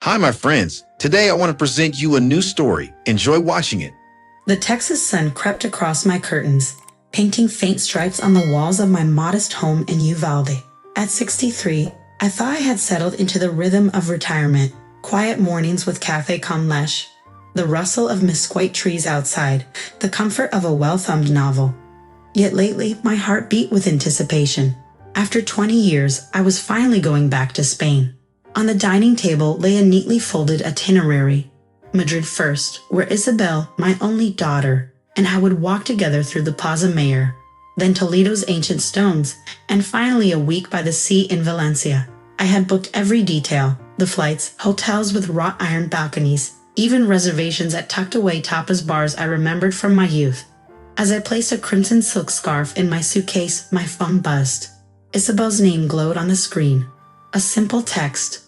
Hi, my friends. Today I want to present you a new story. Enjoy watching it. The Texas sun crept across my curtains, painting faint stripes on the walls of my modest home in Uvalde. At 63, I thought I had settled into the rhythm of retirement, quiet mornings with cafe con leche, the rustle of mesquite trees outside, the comfort of a well-thumbed novel. Yet lately, my heart beat with anticipation. After 20 years, I was finally going back to Spain. On the dining table lay a neatly folded itinerary. Madrid first, where Isabel, my only daughter, and I would walk together through the Plaza Mayor, then Toledo's ancient stones, and finally a week by the sea in Valencia. I had booked every detail, the flights, hotels with wrought iron balconies, even reservations at tucked-away tapas bars I remembered from my youth. As I placed a crimson silk scarf in my suitcase, my phone buzzed. Isabel's name glowed on the screen. A simple text.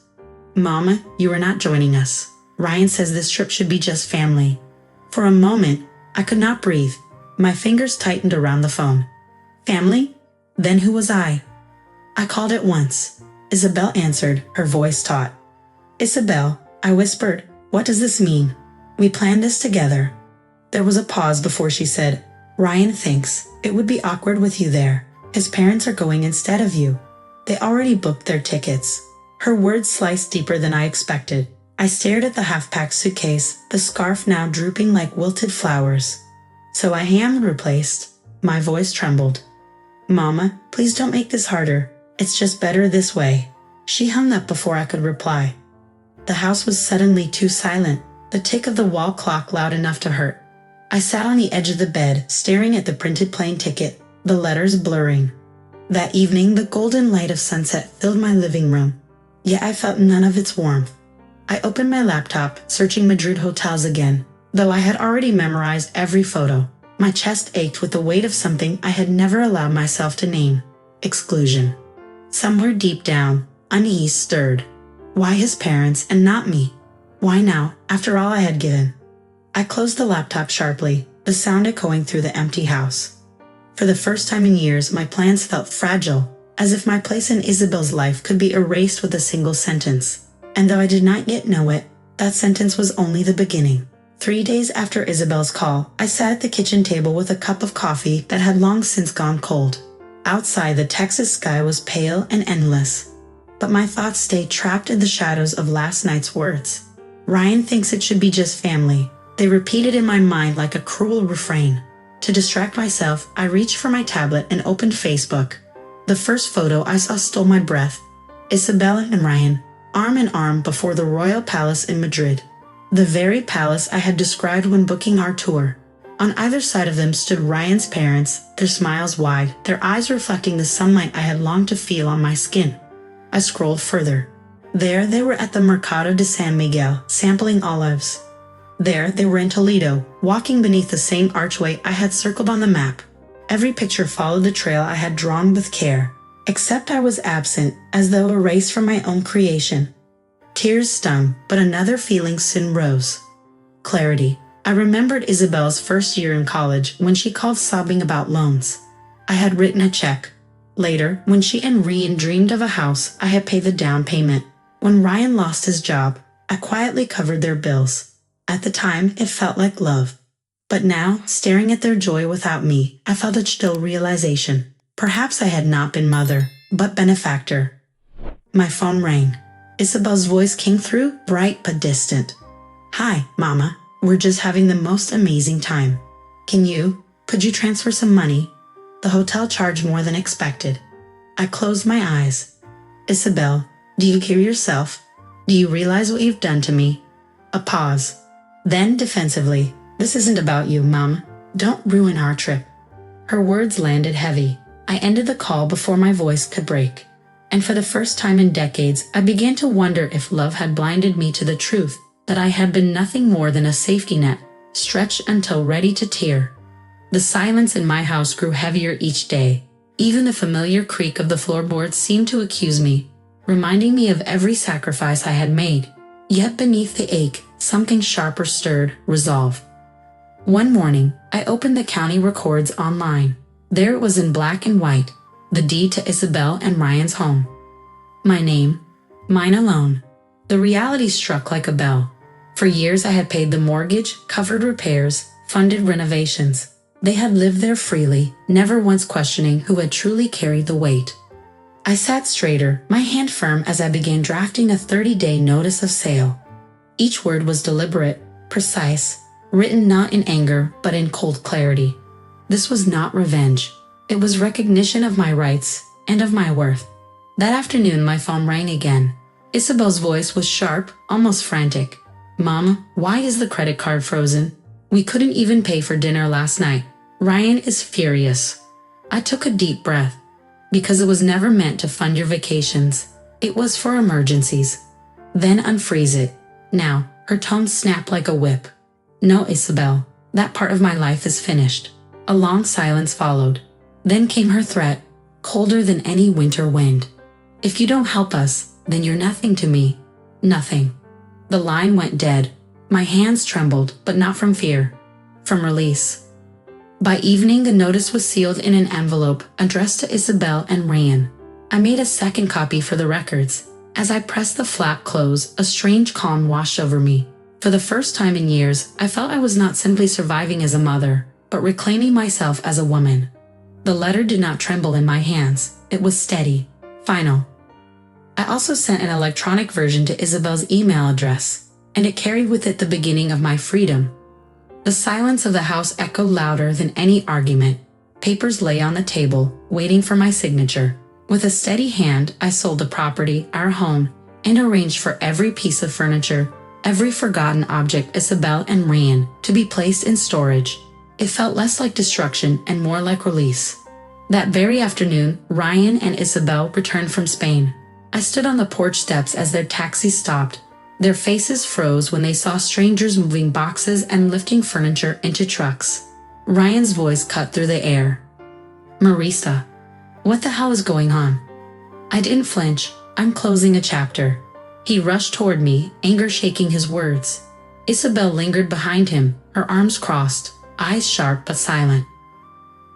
"Mama, you are not joining us. Ryan says this trip should be just family." For a moment, I could not breathe. My fingers tightened around the phone. Family? Then who was I? I called it once. Isabel answered, her voice taut. "Isabel," I whispered, "what does this mean? We planned this together." There was a pause before she said, "Ryan thinks it would be awkward with you there. His parents are going instead of you. They already booked their tickets." Her words sliced deeper than I expected. I stared at the half-packed suitcase, the scarf now drooping like wilted flowers. "So I am replaced." My voice trembled. "Mama, please don't make this harder. It's just better this way." She hung up before I could reply. The house was suddenly too silent, the tick of the wall clock loud enough to hurt. I sat on the edge of the bed, staring at the printed plane ticket, the letters blurring. That evening, the golden light of sunset filled my living room, yet I felt none of its warmth. I opened my laptop, searching Madrid hotels again. Though I had already memorized every photo, my chest ached with the weight of something I had never allowed myself to name: exclusion. Somewhere deep down, unease stirred. Why his parents and not me? Why now, after all I had given? I closed the laptop sharply, the sound echoing through the empty house. For the first time in years, my plans felt fragile, as if my place in Isabel's life could be erased with a single sentence. And though I did not yet know it, that sentence was only the beginning. 3 days after Isabel's call, I sat at the kitchen table with a cup of coffee that had long since gone cold. Outside, the Texas sky was pale and endless, but my thoughts stayed trapped in the shadows of last night's words. "Ryan thinks it should be just family." They repeated in my mind like a cruel refrain. To distract myself, I reached for my tablet and opened Facebook. The first photo I saw stole my breath. Isabella and Ryan, arm in arm before the Royal Palace in Madrid. The very palace I had described when booking our tour. On either side of them stood Ryan's parents, their smiles wide, their eyes reflecting the sunlight I had longed to feel on my skin. I scrolled further. There they were at the Mercado de San Miguel, sampling olives. There they were in Toledo, walking beneath the same archway I had circled on the map. Every picture followed the trail I had drawn with care, except I was absent, as though erased from my own creation. Tears stung, but another feeling soon rose. Clarity. I remembered Isabel's first year in college when she called sobbing about loans. I had written a check. Later, when she and Ryan dreamed of a house, I had paid the down payment. When Ryan lost his job, I quietly covered their bills. At the time, it felt like love. But now, staring at their joy without me, I felt a chill realization. Perhaps I had not been mother, but benefactor. My phone rang. Isabel's voice came through, bright but distant. "Hi, Mama. We're just having the most amazing time. Could you transfer some money? The hotel charged more than expected." I closed my eyes. "Isabel, do you hear yourself? Do you realize what you've done to me?" A pause. Then defensively, "This isn't about you, Mom. Don't ruin our trip." Her words landed heavy. I ended the call before my voice could break. And for the first time in decades, I began to wonder if love had blinded me to the truth that I had been nothing more than a safety net, stretched until ready to tear. The silence in my house grew heavier each day. Even the familiar creak of the floorboards seemed to accuse me, reminding me of every sacrifice I had made. Yet beneath the ache, something sharper stirred, resolve. One morning, I opened the county records online. There it was in black and white, the deed to Isabel and Ryan's home. My name, mine alone. The reality struck like a bell. For years I had paid the mortgage, covered repairs, funded renovations. They had lived there freely, never once questioning who had truly carried the weight. I sat straighter, my hand firm as I began drafting a 30-day notice of sale. Each word was deliberate, precise, written not in anger but in cold clarity. This was not revenge. It was recognition of my rights and of my worth. That afternoon my phone rang again. Isabel's voice was sharp, almost frantic. "Mom, why is the credit card frozen? We couldn't even pay for dinner last night. Ryan is furious." I took a deep breath. Because it was never meant to fund your vacations. It was for emergencies. Then unfreeze it. Now, her tone snapped like a whip. "No, Isabel, that part of my life is finished." A long silence followed. Then came her threat, colder than any winter wind. "If you don't help us, then you're nothing to me. Nothing." The line went dead. My hands trembled, but not from fear. From release. By evening, the notice was sealed in an envelope addressed to Isabel and Ryan. I made a second copy for the records. As I pressed the flap close, a strange calm washed over me. For the first time in years, I felt I was not simply surviving as a mother, but reclaiming myself as a woman. The letter did not tremble in my hands. It was steady, final. I also sent an electronic version to Isabel's email address, and it carried with it the beginning of my freedom. The silence of the house echoed louder than any argument. Papers lay on the table, waiting for my signature. With a steady hand, I sold the property, our home, and arranged for every piece of furniture, every forgotten object Isabel and Ryan, to be placed in storage. It felt less like destruction and more like release. That very afternoon, Ryan and Isabel returned from Spain. I stood on the porch steps as their taxi stopped. Their faces froze when they saw strangers moving boxes and lifting furniture into trucks. Ryan's voice cut through the air. "Marisa, what the hell is going on?" I didn't flinch. "I'm closing a chapter." He rushed toward me, anger shaking his words. Isabel lingered behind him, her arms crossed, eyes sharp but silent.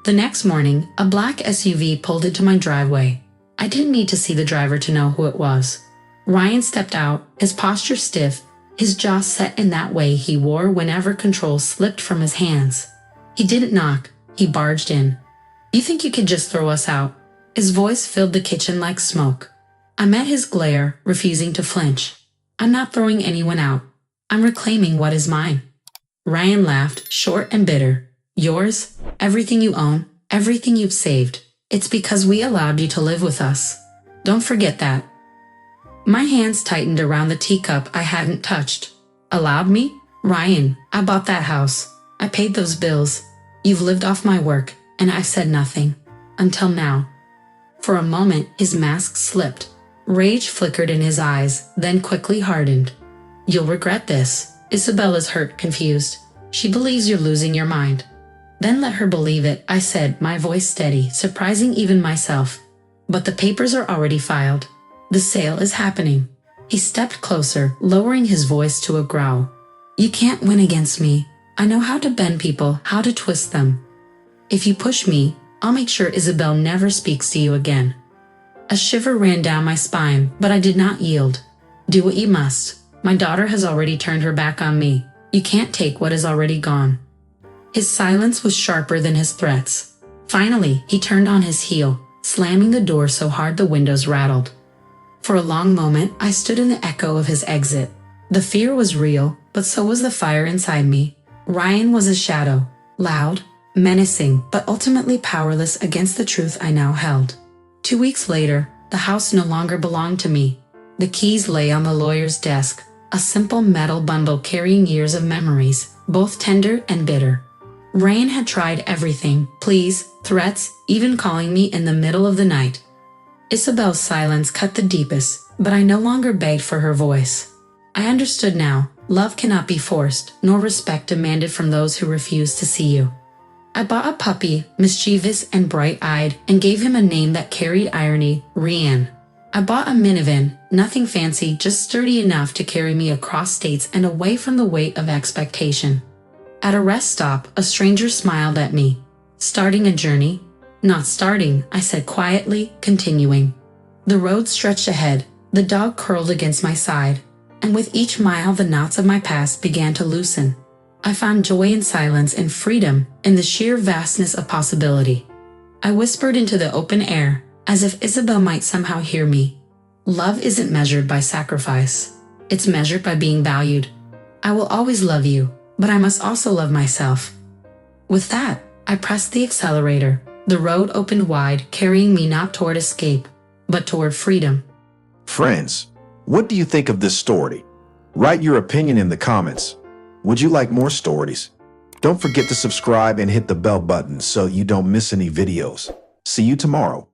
The next morning, a black SUV pulled into my driveway. I didn't need to see the driver to know who it was. Ryan stepped out, his posture stiff, his jaw set in that way he wore whenever control slipped from his hands. He didn't knock, he barged in. "You think you could just throw us out?" His voice filled the kitchen like smoke. I met his glare, refusing to flinch. "I'm not throwing anyone out. I'm reclaiming what is mine." Ryan laughed, short and bitter. "Yours? Everything you own, everything you've saved. It's because we allowed you to live with us. Don't forget that." My hands tightened around the teacup I hadn't touched. "Allowed me? Ryan, I bought that house. I paid those bills. You've lived off my work, and I've said nothing. Until now." For a moment, his mask slipped. Rage flickered in his eyes, then quickly hardened. "You'll regret this." Isabel is hurt, confused. "She believes you're losing your mind." "Then let her believe it," I said, my voice steady, surprising even myself. "But the papers are already filed. The sale is happening." He stepped closer, lowering his voice to a growl. "You can't win against me. I know how to bend people, how to twist them. If you push me, I'll make sure Isabel never speaks to you again." A shiver ran down my spine, but I did not yield. "Do what you must. My daughter has already turned her back on me. You can't take what is already gone." His silence was sharper than his threats. Finally, he turned on his heel, slamming the door so hard the windows rattled. For a long moment, I stood in the echo of his exit. The fear was real, but so was the fire inside me. Ryan was a shadow, loud, menacing, but ultimately powerless against the truth I now held. 2 weeks later, the house no longer belonged to me. The keys lay on the lawyer's desk, a simple metal bundle carrying years of memories, both tender and bitter. Ryan had tried everything, pleas, threats, even calling me in the middle of the night. Isabel's silence cut the deepest, but I no longer begged for her voice. I understood now, love cannot be forced, nor respect demanded from those who refuse to see you. I bought a puppy, mischievous and bright-eyed, and gave him a name that carried irony, Ryan. I bought a minivan, nothing fancy, just sturdy enough to carry me across states and away from the weight of expectation. At a rest stop, a stranger smiled at me. "Starting a journey?" "Not starting," I said quietly, continuing. The road stretched ahead, the dog curled against my side. And with each mile, the knots of my past began to loosen. I found joy in silence and freedom in the sheer vastness of possibility. I whispered into the open air, as if Isabel might somehow hear me. Love isn't measured by sacrifice. It's measured by being valued. I will always love you, but I must also love myself. With that, I pressed the accelerator. The road opened wide, carrying me not toward escape, but toward freedom. Friends, what do you think of this story? Write your opinion in the comments. Would you like more stories? Don't forget to subscribe and hit the bell button so you don't miss any videos. See you tomorrow.